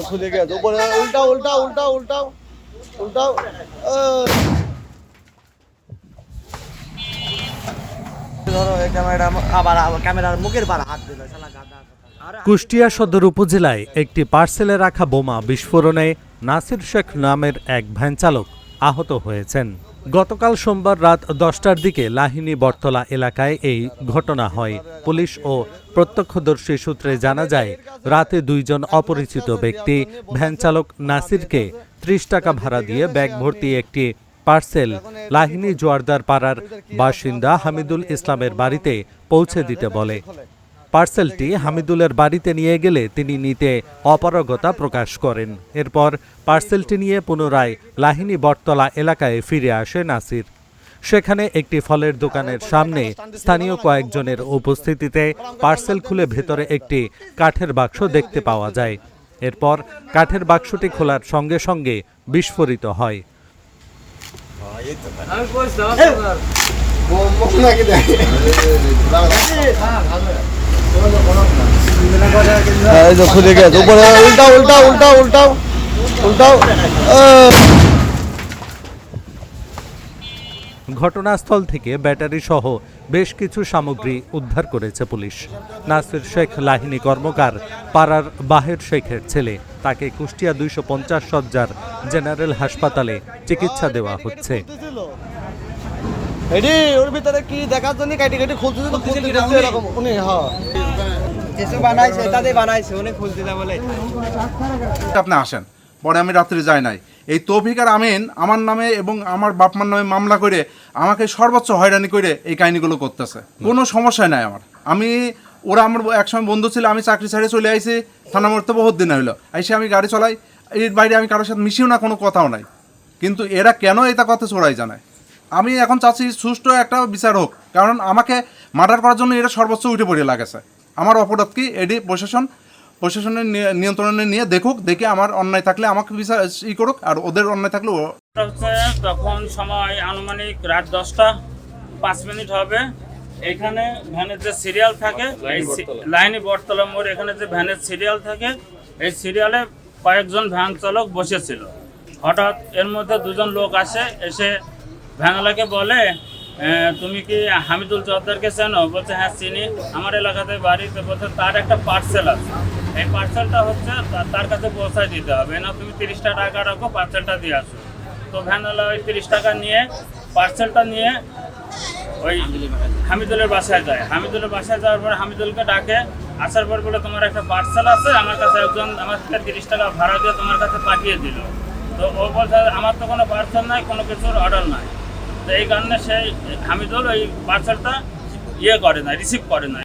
খুলে গেছে উপরে উল্টাও উল্টাও উল্টাও উল্টাও উল্টাও কুষ্টিয়া সদর উপজেলায় একটি পার্সেলে রাখা বোমা বিস্ফোরণে নাসির শেখ নামের এক ভ্যান চালক আহত হয়েছেন। গতকাল সোমবার রাত 10টার দিকে লাহিনী বটতলা এলাকায় এই ঘটনা হয়। পুলিশ ও প্রত্যক্ষদর্শী সূত্রে জানা যায়, রাতে দুইজন অপরিচিত ব্যক্তি ভ্যান চালক নাসিরকে 30 টাকা ভাড়া দিয়ে ব্যাগ ভর্তি একটি পার্সেল লাহিনী জোয়ারদার পাড়ার বাসিন্দা হামিদুল ইসলামের বাড়িতে পৌঁছে দিতে বলে। পার্সেলটি হামিদুলের বাড়িতে নিয়ে গেলে তিনি নিতে অপারগতা প্রকাশ করেন। এরপর পার্সেলটি নিয়ে পুনরায় লাহিনী বটতলা এলাকায় ফিরে আসে নাসির। সেখানে একটি ফলের দোকানের সামনে স্থানীয় কয়েকজনের উপস্থিতিতে পার্সেল খুলে ভেতরে একটি কাঠের বাক্স দেখতে পাওয়া যায়। এরপর কাঠের বাক্সটি খোলার সঙ্গে সঙ্গে বিস্ফোরিত হয়। খুলে গেছে উপরে উল্টাও উল্টাও উল্টাও উল্টাও উল্টাও ঘটনাস্থল থেকে ব্যাটারি সহ বেশ কিছু সামগ্রী উদ্ধার করেছে পুলিশ। নাসির শেখ লাহিনী কর্মকার পাড়ার বাহের শেখের ছেলে। তাকে কুষ্টিয়া 250 শয্যার জেনারেল হাসপাতালে চিকিৎসা দেওয়া হচ্ছে। ওর ভিতরে কি দেখার জন্য কাটি কাটি খুলতে এরকম উনি আপনি আসেন পরে আমি রাত্রে যাই নাই। এই তৌফিক আর আমিন আমার নামে এবং আমার বাপমার নামে মামলা করে আমাকে সর্বোচ্চ হয়রানি করে এই কাহিনীগুলো করতেছে। কোনো সমস্যা নাই আমার। ওরা আমার একসময় বন্ধু ছিল, আমি চাকরি ছেড়ে চলে আইছি থানা মরতে বহুত দিন হইলো। আইসে আমি গাড়ি চলাই, এর বাইরে আমি কারোর সাথে মিশিও না, কোনো কথাও নাই। কিন্তু এরা কেন এটা কথা চড়াই জানায়। আমি এখন চাচ্ছি সুষ্ঠু একটা বিচার হোক, কারণ আমাকে মার্ডার করার জন্য এরা সর্বোচ্চ উঠে পড়ে লাগেছে। আমার অপরাধ কি এটি প্রশাসনের নিয়ন্ত্রণে নিয়ে দেখুক, দেখে আমার অন্যায় থাকলে আমাকে বিচার করুক, আর ওদের অন্যায় থাকলে তখন সময় আনুমানিক রাত 10:05 হবে। এখানে ভ্যানের যে সিরিয়াল থাকে, এই লাইনি বটতলা মোড়, এখানে যে ভ্যানের সিরিয়াল থাকে, এই সিরিয়ালে কয়েকজন ভ্যান চালক বসেছিল। হঠাৎ এর মধ্যে দুজন লোক এসে ভ্যানওয়ালাকে বলে, তুমি কি হামিদুল জোয়ারদারকে চেনো? বলছে হ্যাঁ চিনি, আমার এলাকাতে বাড়িতে। বলছে তার একটা পার্সেল আছে, এই পার্সেলটা হচ্ছে তার কাছে পৌঁছায় দিতে হবে না, তুমি 30 টাকা রাখো, পার্সেলটা দিয়ে আসো। তো ভ্যানওয়ালা ওই 30 টাকা নিয়ে পার্সেলটা নিয়ে ওই হামিদুলের বাসায় যায়। হামিদুলের বাসায় যাওয়ার পর হামিদুলকে ডাকে, আসার পর বলে তোমার একটা পার্সেল আছে, আমার কাছে একজন আমার 30 টাকা ভাড়া দিয়ে তোমার কাছে পাঠিয়ে দিল। তো ও বলছে আমার তো কোনো পার্সেল নাই, কোনো কিছুর অর্ডার নাই। তো এই কারণে সেই হামিদুল ওই পার্সেলটা করে না, রিসিভ করে না।